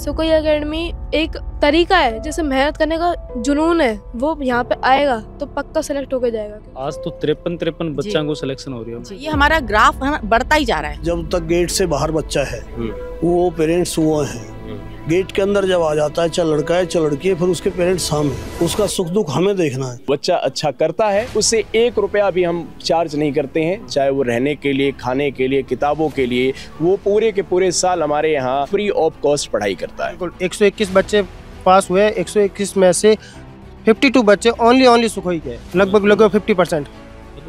Sukhoi academy एक तरीका है, जैसे मेहनत करने का जुनून है, वो यहाँ पे आएगा तो पक्का सेलेक्ट होकर जाएगा। आज तो 53 बच्चों को सिलेक्शन हो रही है। ये हमारा ग्राफ बढ़ता ही जा रहा है। जब तक गेट से बाहर बच्चा है वो पेरेंट्स वो हैं, गेट के अंदर जब आ जाता है चाहे लड़का है चाहे लड़की है, फिर उसके पेरेंट्स सामने, उसका सुख दुख हमें देखना है। बच्चा अच्छा करता है उससे 1 रुपया भी हम चार्ज नहीं करते हैं, चाहे वो रहने के लिए, खाने के लिए, किताबों के लिए। वो पूरे के पूरे साल हमारे यहाँ फ्री ऑफ कॉस्ट पढ़ाई करता है। 121 बच्चे पास हुए, 121 में से 52 बच्चे ओनली सुखोई के, लगभग 50%।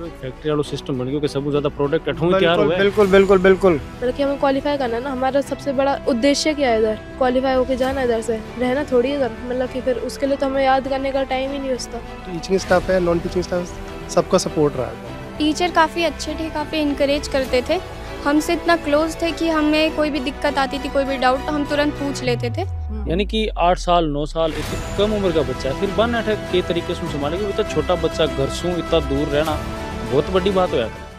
फैक्ट्री वाला सिस्टम बन गया कि सबसे ज्यादा प्रोडक्ट अठूं तैयार हुए। बिल्कुल। बल्कि हमें क्वालिफाई करना है ना, हमारा सबसे बड़ा उद्देश्य क्या है, इधर क्वालिफाई होके जाना, इधर से रहना थोड़ी इधर, मतलब कि फिर उसके लिए तो हमें याद करने का टाइम ही नहीं बचता। टीचिंग स्टाफ है, नॉन टीचिंग स्टाफ, सबका सपोर्ट रहा है। टीचर काफ़ी अच्छे थे, काफ़ी इनकरेज करते थे, हमसे इतना क्लोज थे कि हमें कोई भी दिक्कत आती थी, कोई भी डाउट तो हम तुरंत पूछ लेते थे। यानी कि 8 साल 9 साल इतनी कम उम्र का बच्चा है, फिर बन अटक के तरीके से संभालेगा। इतना छोटा बच्चा घर से इतना दूर रहना बहुत बड़ी बात हो जाती है।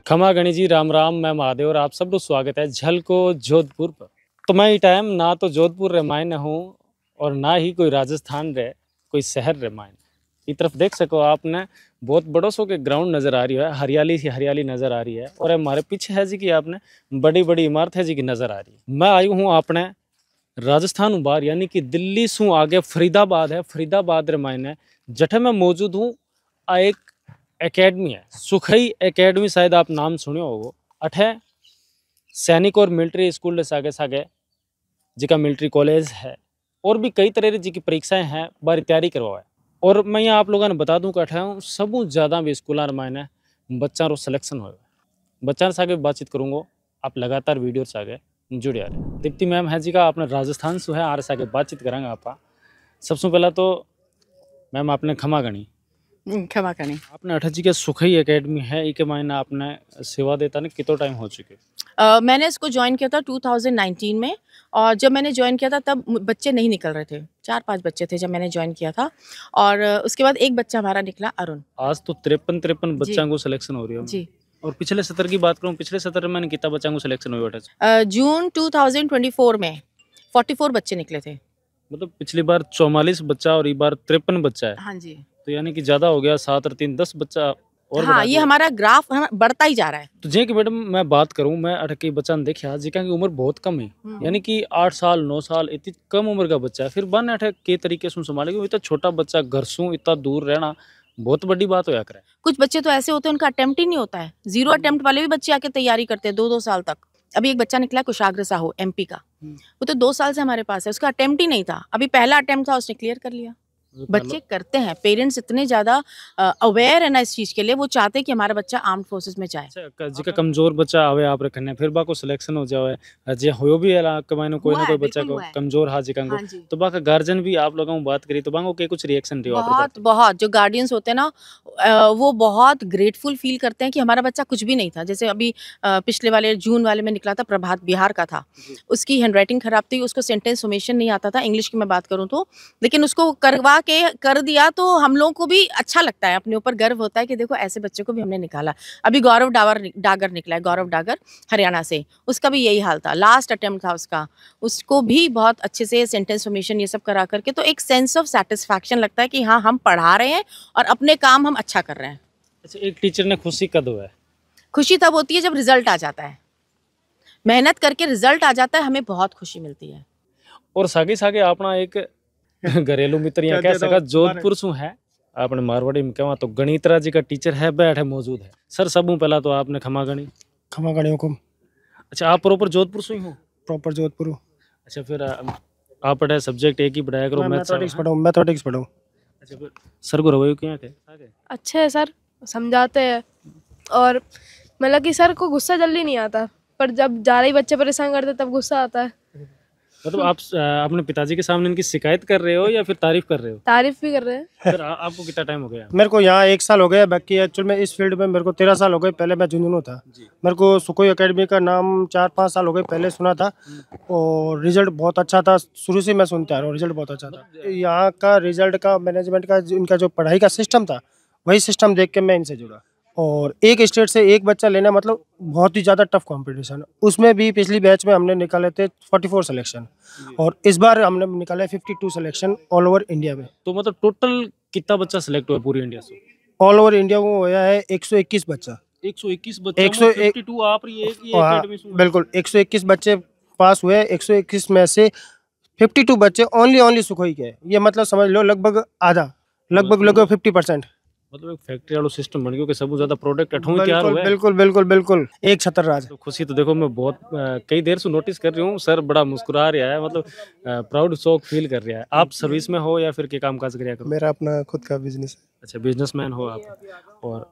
खमा गणी जी, राम राम, मैं महादेव और आप सबको स्वागत है झलको जोधपुर पर। तो मैं ये टाइम ना तो जोधपुर रमायण हूँ और ना ही कोई राजस्थान रे कोई शहर रमायण। इस तरफ देख सको आपने बहुत बड़ो सो के ग्राउंड नज़र आ रही है, हरियाली ही हरियाली नज़र आ रही है, और हमारे पीछे है जी की आपने बड़ी बड़ी इमारत है जी की नज़र आ रही है। मैं आई हूँ अपने राजस्थान बाहर, यानी कि दिल्ली से आगे फरीदाबाद है, फरीदाबाद रमायण है, जठे मैं मौजूद हूँ। एक एकेडमी है, सुखोई एकेडमी, शायद आप नाम सुने होगो। अठे सैनिक और मिलिट्री स्कूल सागे सागे जिका मिलिट्री कॉलेज है, और भी कई तरह की परीक्षाएं हैं, बारी तैयारी करवा है। और मैं यहाँ आप लोगों ने बता दूं कि अठे सबू ज़्यादा भी स्कूलों रमायण बच्चा रो सिलेक्शन हो, बच्चा सागे बातचीत करूँगा। आप लगातार वीडियो से आगे जुड़े आ रहे। दीप्ति मैम है जी का अपने राजस्थान से है, आर सागे बातचीत करांगे आप। सबसे पहला तो मैम आपने खमा गणी आपने अठा जी के सुखोई एकेडमी है, एक महीना आपने सेवा देता ने कितना टाइम हो चुके? मैंने इसको ज्वाइन किया था 2019 में, और जब मैंने ज्वाइन किया था तब बच्चे नहीं निकल रहे थे, 4-5 बच्चे थे जब मैंने ज्वाइन किया था, और उसके बाद एक बच्चा हमारा निकला, अरुण। आज तो 53 बच्चों को सिलेक्शन हो रही है जी। और पिछले सत्र की बात करूँ, पिछले सत्र में कितना बच्चों को सिलेक्शन हुआ? जून 2024 में 44 बच्चे निकले थे। मतलब पिछली बार 44 बच्चा और इस बार 53 बच्चा है। हाँ जी, तो यानी कि ज्यादा हो गया, 7 और 3 10 बच्चा और। हाँ, ये हमारा ग्राफ बढ़ता ही जा रहा है। तो जे कि मैडम मैं बात करूं, मैं अटके बच्चा ने देखा जिका की उम्र बहुत कम है, यानी कि 8 साल 9 साल इतनी कम उम्र का बच्चा है, फिर बन अटक के तरीके से संभालेगा। इतना छोटा बच्चा घर से इतना दूर रहना बहुत बड़ी बात होया करे। कुछ बच्चे तो ऐसे होते हैं उनका अटेम्प्ट ही नहीं होता है, 0 अटेम्प्ट वाले भी बच्चे आके तैयारी करते हैं 2-2 साल तक। अभी एक बच्चा निकला कुशाग्र साहू MP का, वो तो 2 साल से हमारे पास है, उसका अटेम्प्ट ही नहीं था, अभी पहला अटेम्प्ट था, उसने क्लियर कर लिया। बच्चे करते हैं, पेरेंट्स इतने ज्यादा अवेयर है ना इस चीज के लिए, वो चाहते हैं कि हमारा बच्चा आर्म्ड फोर्सेस में जाए। जिका कमजोर बच्चा आवे आप रखने, फिर बाको सिलेक्शन हो जावे, जे होयो भी है के मायने कोई ना कोई बच्चा को कमजोर हा जिका को, तो बाका गार्जियन भी आप लोगों को बात करी तो बांगो के कुछ रिएक्शन दियो? बहुत जो गार्डियंस होते हैं ना, वो बहुत ग्रेटफुल फील करते हैं कि हमारा बच्चा कुछ भी नहीं था। जैसे अभी पिछले वाले जून वाले में निकला था, प्रभात बिहार का था, उसकी हैंडराइटिंग खराब थी, उसको सेंटेंस फॉर्मेशन नहीं आता था, इंग्लिश की मैं बात करूँ तो, लेकिन उसको करवा के कर दिया तो हम लोगों को भी अच्छा लगता है, अपने ऊपर गर्व होता है कि देखो ऐसे बच्चे को भी हमने निकाला। अभी गौरव डागर निकला है, गौरव डागर हरियाणा से, उसका भी यही हाल था, लास्ट अटेम्प्ट था उसका, उसको भी बहुत अच्छे से सेंटेंस फॉर्मेशन ये सब करा करके, तो एक सेंस ऑफ सेटिस्फैक्शन लगता है कि हाँ हम पढ़ा रहे हैं और अपने काम हम अच्छा कर रहे हैं। अच्छा, एक टीचर ने खुशी कब है? खुशी तब होती है जब रिजल्ट आ जाता है, मेहनत करके रिजल्ट आ जाता है, हमें बहुत खुशी मिलती है। और सागे सागे अपना एक घरेलू मित्र यहाँ कह सका जोधपुर से है, आपने मारवाड़ी में कहा तो गणितरा जी का टीचर है, बैठे मौजूद है। सर सबू पहला तो आपने खमा गणी हुकुम। अच्छा, आप प्रॉपर जोधपुर से ही हो? प्रॉपर जोधपुर। अच्छा, फिर आप पढ़े सब्जेक्ट एक ही पढ़ाया करो? मैथमेटिक्स पढ़ो। अच्छा, फिर सर को रवैया क्या थे? अच्छे है सर, समझाते हैं, और मतलब कि सर को गुस्सा जल्दी नहीं आता, पर जब ज़्यादा ही बच्चे परेशान करते तब गुस्सा आता है। मतलब आप अपने पिताजी के सामने इनकी शिकायत कर रहे हो या फिर तारीफ कर रहे हो? तारीफ भी कर रहे हैं। सर आपको कितना टाइम हो गया? मेरे को यहाँ 1 साल हो गया, बाकी एक्चुअल में इस फील्ड में मेरे को 13 साल हो गए। पहले मैं झुंझुनू था, मेरे को सुखोई एकेडमी का नाम 4-5 साल हो गए पहले सुना था, और रिजल्ट बहुत अच्छा था, शुरू से मैं सुनता आ रहा हूँ, रिजल्ट बहुत अच्छा था। यहाँ का रिजल्ट का, मैनेजमेंट का, इनका जो पढ़ाई का सिस्टम था, वही सिस्टम देख के मैं इनसे जुड़ा। और एक स्टेट से एक बच्चा लेना मतलब बहुत ही ज़्यादा टफ कंपटीशन। उसमें भी पिछली बैच में हमने निकाले थे 44 सिलेक्शन और इस बार हमने निकाले 52 सिलेक्शन ऑल ओवर इंडिया में। तो मतलब टोटल कितना बच्चा सिलेक्ट हुआ पूरी इंडिया से? ऑल ओवर इंडिया में होया है 121 बच्चा। 121 बच्चा 52 आप ये एकेडमी से? बिल्कुल 121 बच्चे पास हुए। 121 में से 52 बच्चे ओनली सुखोई के। ये मतलब समझ लो लगभग आधा, लगभग 50%। मतलब एक फैक्ट्री वाला सिस्टम बन गया कि सबसे ज्यादा प्रोडक्ट अठों तैयार हुआ है। बिल्कुल एक छतर राज। तो खुशी तो देखो मैं बहुत कई देर से नोटिस कर रही हूँ, सर बड़ा मुस्कुरा रहा है, मतलब प्राउड शौक फील कर रहा है। आप सर्विस में हो या फिर क्या काम काज कर? मेरा अपना खुद का बिजनेस है। अच्छा, बिजनेसमैन हो आप। और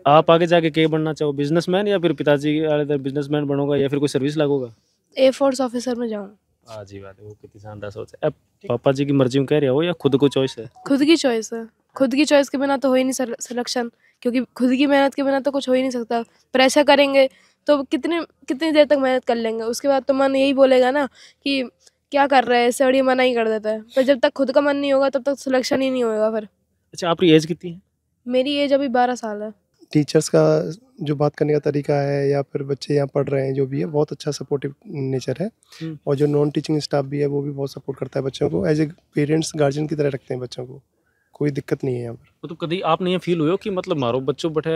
आप आगे जाके क्या बनना चाहो, बिजनेसमैन या फिर पिताजी बिजनेसमैन बनोगा या फिर कोई सर्विस लगोगा? एयरफोर्स ऑफिसर में जाऊँ। आज ही बात है, वो कितनी शानदार सोच है। अब पापा जी की मर्जी में कह रहे हो या खुद को चॉइस है? खुद की चॉइस है। खुद की चॉइस के बिना तो हो ही नहीं सिलेक्शन, क्योंकि खुद की मेहनत के बिना तो कुछ हो ही नहीं सकता। प्रेशर करेंगे तो कितनी देर तक मेहनत कर लेंगे, उसके बाद तो मन यही बोलेगा ना कि क्या कर रहे हैं, इससे बड़ी मना ही कर देता है। पर जब तक खुद का मन नहीं होगा तब तक सिलेक्शन ही नहीं होगा फिर। अच्छा, आपकी एज कितनी है? मेरी एज अभी 12 साल है। टीचर्स का जो बात करने का तरीका है या फिर बच्चे यहाँ पढ़ रहे हैं जो भी है, बहुत अच्छा सपोर्टिव नेचर है। और जो नॉन टीचिंग स्टाफ भी है वो भी बहुत सपोर्ट करता है बच्चों को। एज ए पेरेंट्स गार्जियन की तरह रखते हैं बच्चों को, कोई दिक्कत नहीं है यहाँ पर। तो कभी आपने ये फील हुआ कि मतलब मारो बच्चों बैठे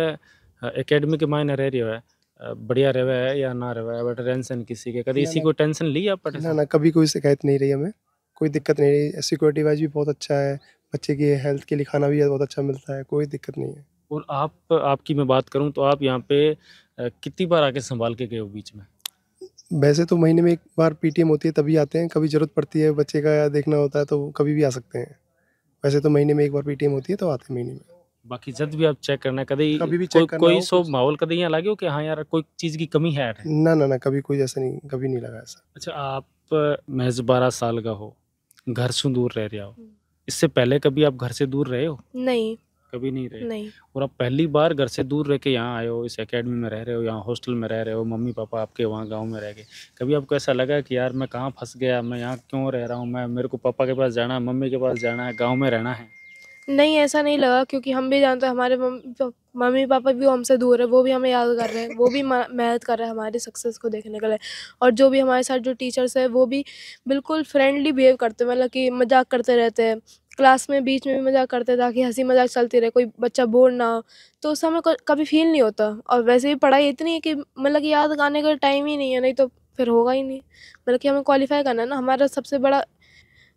एकेडमी के मायने रह रही है, बढ़िया रहे है या ना रहे है, बट टेंशन किसी के कभी इसी को टेंशन ली आप? ना कभी कोई शिकायत नहीं रही हमें, कोई दिक्कत नहीं रही। सिक्योरिटी वाइज भी बहुत अच्छा है, बच्चे की हेल्थ के लिए खाना भी बहुत अच्छा मिलता है, कोई दिक्कत नहीं है। और आपकी मैं बात करूं तो आप यहाँ पे कितनी बार आके संभाल के गए हो बीच में? वैसे तो महीने में एक बार पीटीएम होती है तभी आते हैं, कभी जरूरत पड़ती है बच्चे का देखना होता है तो कभी भी आ सकते हैं। वैसे तो महीने में एक बार पीटीएम होती है तो आते हैं महीने में। बाकी जब भी आप चेक करना कभी भी चेक करना कोई हो, सो माहौल कभी यहाँ लगे हो कि हाँ यार कोई चीज़ की कमी है? ना कभी कोई ऐसा नहीं, कभी नहीं लगा ऐसा। अच्छा, आप महज 12 साल का हो, घर से दूर रह रहे हो, इससे पहले कभी आप घर से दूर रहे हो? नहीं, कभी नहीं रहे। नहीं। और आप पहली बार घर से दूर रह के यहाँ आए हो, इस एकेडमी में रह रहे हो, यहाँ हॉस्टल में रह रहे हो, मम्मी पापा आपके वहाँ गांव में रह गए, कभी आपको ऐसा लगा कि यार मैं कहाँ फंस गया, मैं यहाँ क्यों रह रहा हूँ, मेरे को पापा के पास जाना है, मम्मी के पास जाना है, गाँव में रहना है? नहीं, ऐसा नहीं लगा, क्योंकि हम भी जानते हैं हमारे मम्मी पापा भी हमसे दूर है, वो भी हमें याद कर रहे हैं, वो भी मेहनत कर रहे हैं हमारी सक्सेस को देखने के लिए। और जो भी हमारे साथ जो टीचर्स हैं वो भी बिल्कुल फ्रेंडली बिहेव करते हैं, मतलब कि मजाक करते रहते हैं। क्लास में बीच में भी मजाक करते हैं ताकि हंसी मजाक चलती रहे, कोई बच्चा बोर ना हो, तो उस समय कभी फील नहीं होता। और वैसे भी पढ़ाई इतनी है कि मतलब कि याद करने का टाइम ही नहीं है, नहीं तो फिर होगा ही नहीं। मतलब कि हमें क्वालिफाई करना है ना, हमारा सबसे बड़ा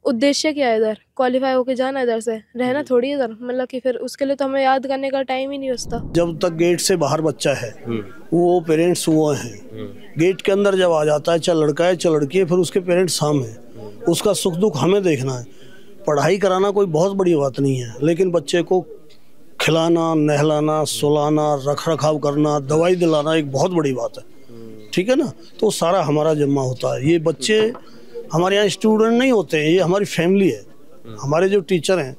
उद्देश्य क्या है, इधर क्वालिफाई होके जाना, इधर से रहना थोड़ी इधर। मतलब कि फिर उसके लिए तो हमें याद करने का टाइम ही नहीं बचता। जब तक गेट से बाहर बच्चा है वो पेरेंट्स वो हैं, गेट के अंदर जब आ जाता है चाहे लड़का है चाहे लड़की है, फिर उसके पेरेंट्स सामने, उसका सुख दुख हमें देखना है। पढ़ाई कराना कोई बहुत बड़ी बात नहीं है, लेकिन बच्चे को खिलाना, नहलाना, सुलाना, रख रखाव करना, दवाई दिलाना एक बहुत बड़ी बात है। ठीक है ना, तो सारा हमारा जिम्मा होता है। ये बच्चे हमारे यहाँ स्टूडेंट नहीं होते हैं, ये हमारी फैमिली है। हमारे जो टीचर हैं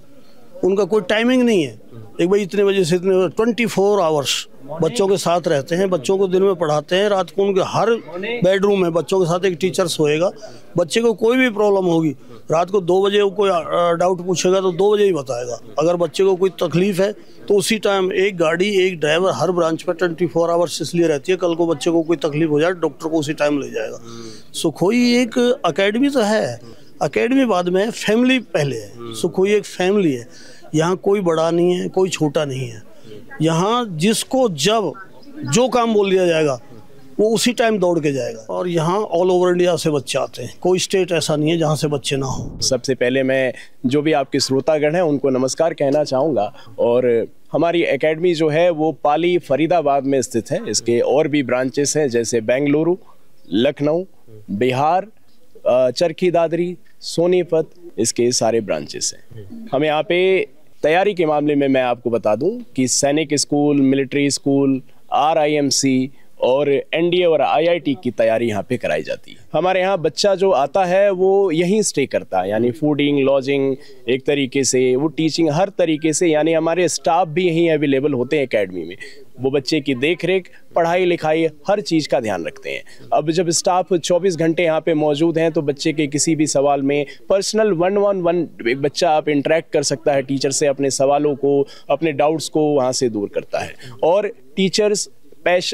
उनका कोई टाइमिंग नहीं है, एक भाई इतने बजे से इतने 24 आवर्स बच्चों के साथ रहते हैं, बच्चों को दिन में पढ़ाते हैं, रात को उनके हर बेडरूम में बच्चों के साथ एक टीचर सोएगा। बच्चे को कोई भी प्रॉब्लम होगी, रात को 2 बजे कोई डाउट पूछेगा तो 2 बजे ही बताएगा। अगर बच्चे को कोई तकलीफ है तो उसी टाइम एक गाड़ी एक ड्राइवर हर ब्रांच पे 24 आवर्स इसलिए रहती है, कल को बच्चे को कोई तकलीफ हो जाए डॉक्टर को उसी टाइम ले जाएगा। सुखोई एक अकेडमी तो है, अकेडमी बाद में, फैमिली पहले है। सुखोई एक फैमिली है, यहाँ कोई बड़ा नहीं है, कोई छोटा नहीं है। यहाँ जिसको जब जो काम बोल दिया जाएगा वो उसी टाइम दौड़ के जाएगा। और यहाँ ऑल ओवर इंडिया से बच्चे आते हैं, कोई स्टेट ऐसा नहीं है जहाँ से बच्चे ना हो। सबसे पहले मैं जो भी आपके श्रोतागण हैं उनको नमस्कार कहना चाहूँगा। और हमारी एकेडमी जो है वो पाली फरीदाबाद में स्थित है। इसके और भी ब्रांचेस हैं जैसे बेंगलुरु, लखनऊ, बिहार, चरखी दादरी, सोनीपत, इसके सारे ब्रांचेस हैं। हमें यहाँ पे तैयारी के मामले में मैं आपको बता दूं कि सैनिक स्कूल, मिलिट्री स्कूल, RIMC और एनडीए और आईआईटी की तैयारी यहाँ पे कराई जाती है। हमारे यहाँ बच्चा जो आता है वो यहीं स्टे करता है, यानी फूडिंग, लॉजिंग, एक तरीके से वो टीचिंग, हर तरीके से, यानी हमारे स्टाफ भी यहीं अवेलेबल होते हैं एकेडमी में। वो बच्चे की देख रेख, पढ़ाई लिखाई, हर चीज़ का ध्यान रखते हैं। अब जब स्टाफ 24 घंटे यहाँ पे मौजूद हैं तो बच्चे के किसी भी सवाल में पर्सनल 1-on-1 एक बच्चा आप इंटरेक्ट कर सकता है टीचर से, अपने सवालों को, अपने डाउट्स को वहाँ से दूर करता है। और टीचर्स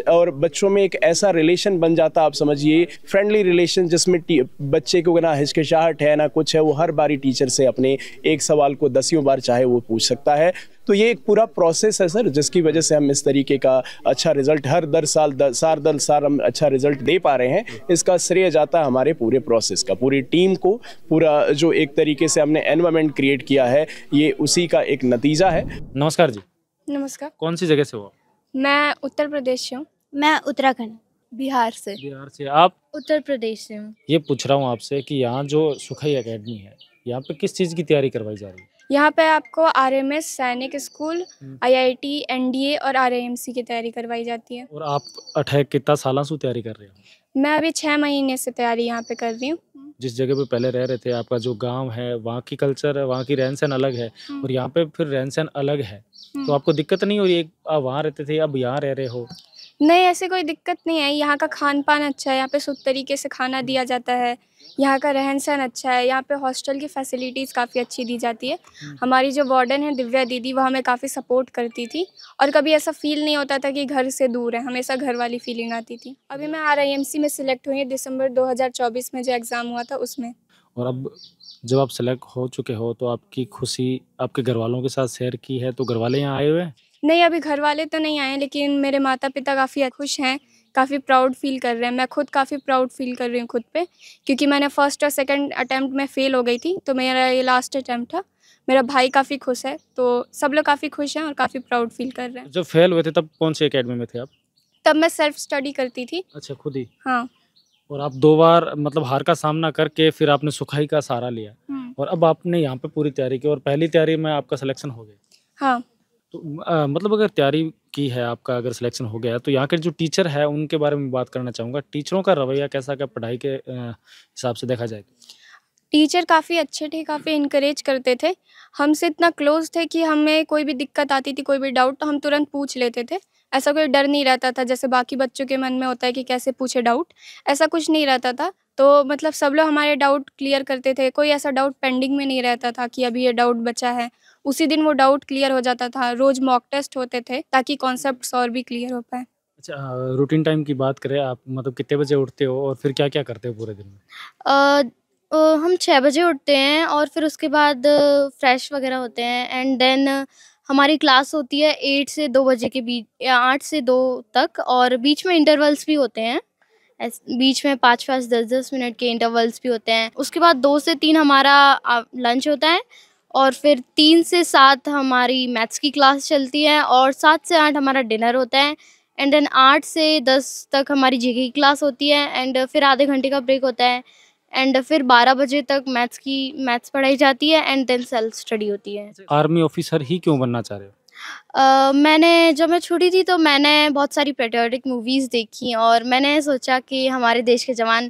और बच्चों में एक ऐसा रिलेशन बन जाता, आप समझिए फ्रेंडली रिलेशन, जिसमें बच्चे को ना हिचकिचाहट है ना कुछ है, वो हर बारी टीचर से अपने एक सवाल को 10 बार चाहे वो पूछ सकता है। तो ये एक पूरा प्रोसेस है सर, जिसकी वजह से हम इस तरीके का अच्छा रिजल्ट हर दर साल हम अच्छा रिजल्ट दे पा रहे हैं। इसका श्रेय जाता है हमारे पूरे प्रोसेस का, पूरी टीम को, पूरा जो एक तरीके से हमने एनवायरनमेंट क्रिएट किया है, ये उसी का एक नतीजा है। नमस्कार जी। नमस्कार। कौन सी जगह से हो आप? मैं उत्तर प्रदेश से हूँ। मैं उत्तराखंड। बिहार से। बिहार से। आप? उत्तर प्रदेश से हूँ। ये पूछ रहा हूँ आपसे कि यहाँ जो सुखई एकेडमी है, यहाँ पे किस चीज़ की तैयारी करवाई जा रही है? यहाँ पे आपको आरएमएस, सैनिक स्कूल, आईआईटी, एनडीए और आरएएमसी की तैयारी करवाई जाती है। और आप कितना सालों से तैयारी कर रहे हो? मैं अभी 6 महीने से तैयारी यहाँ पे कर रही हूँ। जिस जगह पे पहले रह रहे थे, आपका जो गांव है, वहाँ की कल्चर है, वहाँ की रहन सहन अलग है और यहाँ पे फिर रहन सहन अलग है, तो आपको दिक्कत नहीं हो रही? आप वहाँ रहते थे, अब यहाँ रह रहे हो? नहीं, ऐसी कोई दिक्कत नहीं है। यहाँ का खान पान अच्छा है, यहाँ पे शुद्ध तरीके से खाना दिया जाता है, यहाँ का रहन सहन अच्छा है, यहाँ पे हॉस्टल की फैसिलिटीज़ काफ़ी अच्छी दी जाती है। हमारी जो वार्डन है दिव्या दीदी, वो हमें काफ़ी सपोर्ट करती थी और कभी ऐसा फील नहीं होता था कि घर से दूर है, हमेशा घर वाली फीलिंग आती थी। अभी मैं आरआईएमसी में सिलेक्ट हुई दिसंबर 2024 में, जो एग्ज़ाम हुआ था उसमें। और अब जब आप सेलेक्ट हो चुके हो तो आपकी खुशी आपके घर वालों के साथ शेयर की है? तो घर वाले यहाँ आए हुए हैं? नहीं, अभी घर वाले तो नहीं आए, लेकिन मेरे माता पिता काफ़ी खुश हैं, काफ़ी प्राउड फील कर रहे हैं। मैं खुद काफ़ी प्राउड फील कर रही हूँ खुद पे, क्योंकि मैंने फर्स्ट और सेकंड अटेम्प्ट में फ़ेल हो गई थी, तो मेरा ये लास्ट अटेम्प्ट था। मेरा भाई काफ़ी खुश है, तो सब लोग काफ़ी खुश हैं और काफ़ी प्राउड फील कर रहे हैं। जब फेल हुए थे तब कौन सी एकेडमी में थे आप? तब मैं सेल्फ स्टडी करती थी। अच्छा, खुद ही? हाँ। और आप 2 बार मतलब हार का सामना करके फिर आपने सुखाई का सहारा लिया और अब आपने यहाँ पे पूरी तैयारी की और पहली तैयारी में आपका सिलेक्शन हो गया। हाँ। तो मतलब अगर तैयारी की है आपका, अगर सिलेक्शन हो गया तो यहाँ के जो टीचर है उनके बारे में बात करना चाहूँगा। टीचरों का रवैया कैसा, क्या पढ़ाई के हिसाब से देखा जाए? टीचर काफ़ी अच्छे थे, काफ़ी इनकरेज करते थे। हमसे इतना क्लोज़ थे कि हमें कोई भी दिक्कत आती थी, कोई भी डाउट, तो हम तुरंत पूछ लेते थे। ऐसा कोई डर नहीं रहता था, जैसे बाकी बच्चों के मन में होता है कि कैसे पूछे डाउट, ऐसा कुछ नहीं रहता था। तो मतलब सब लोग हमारे डाउट क्लियर करते थे, कोई ऐसा डाउट पेंडिंग में नहीं रहता था कि अभी ये डाउट बचा है। उसी दिन वो डाउट क्लियर हो जाता था। रोज़ मॉक टेस्ट होते थे ताकि कॉन्सेप्ट्स और भी क्लियर हो पाएँ। अच्छा, रूटीन टाइम की बात करें, आप मतलब कितने बजे उठते हो और फिर क्या-क्या करते हो पूरे दिन में? हम 6 बजे उठते हैं और फिर उसके बाद फ्रेश वगैरह होते हैं एंड देन हमारी क्लास होती है 8 से 2 बजे के बीच, या 8 से 2 तक, और बीच में इंटरवल्स भी होते हैं। बीच में 5-5, 10-10 मिनट के इंटरवल्स भी होते हैं। उसके बाद 2 से 3 हमारा लंच होता है और फिर 3 से 7 हमारी मैथ्स की क्लास चलती है और 7 से 8 हमारा डिनर होता है एंड देन 8 से 10 तक हमारी जीके की क्लास होती है एंड फिर आधे घंटे का ब्रेक होता है एंड फिर 12 बजे तक मैथ्स पढ़ाई जाती है एंड देन सेल्फ स्टडी होती है। आर्मी ऑफिसर ही क्यों बनना चाह रहे हो? जब मैं छोटी थी तो मैंने बहुत सारी पेट्रियोटिक मूवीज़ देखी और मैंने सोचा कि हमारे देश के जवान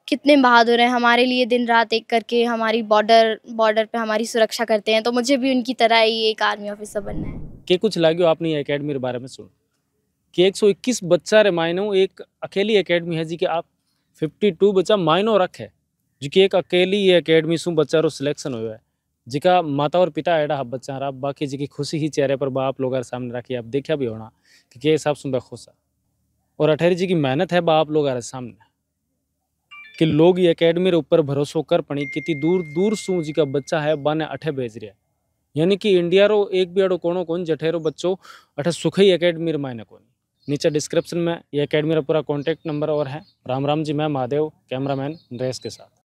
कितने बहादुर हैं, हमारे लिए दिन रात एक करके हमारी बॉर्डर पे हमारी सुरक्षा करते हैं, तो मुझे भी उनकी तरह ही एक आर्मी ऑफिसर बनना है। के कुछ लाग्यो आपने एकेडमी के बारे में सुन कि 121 बच्चा रे मायनो एक अकेली एकेडमी है जी कि आप 52 बच्चा मायनो रखे जी कि एक अकेली ये एकेडमी सु बच्चा रो सिलेक्शन हुआ है जिका माता और पिता एडा हब बच्चा रहा बाकी जी की खुशी ही चेहरे पर बाप लोग सामने रखी आप देखा भी होना कि के हिसाब से खुश है और अठेरी जी की मेहनत है बाप लोग सामने कि लोग ये एकेडमी रे ऊपर भरोसा कर पड़ी कितनी दूर दूर सु जी का बच्चा है बाने अठे भेज रहा यानी कि इंडिया रो एक भी अड़ो कोनो कौन जठेरो बच्चों अठे सुखई एकेडमी मायने कौन। नीचे डिस्क्रिप्शन में ये एकेडमी का पूरा कॉन्टैक्ट नंबर और है। राम राम जी, मैं महादेव, कैमरामैन नरेश के साथ।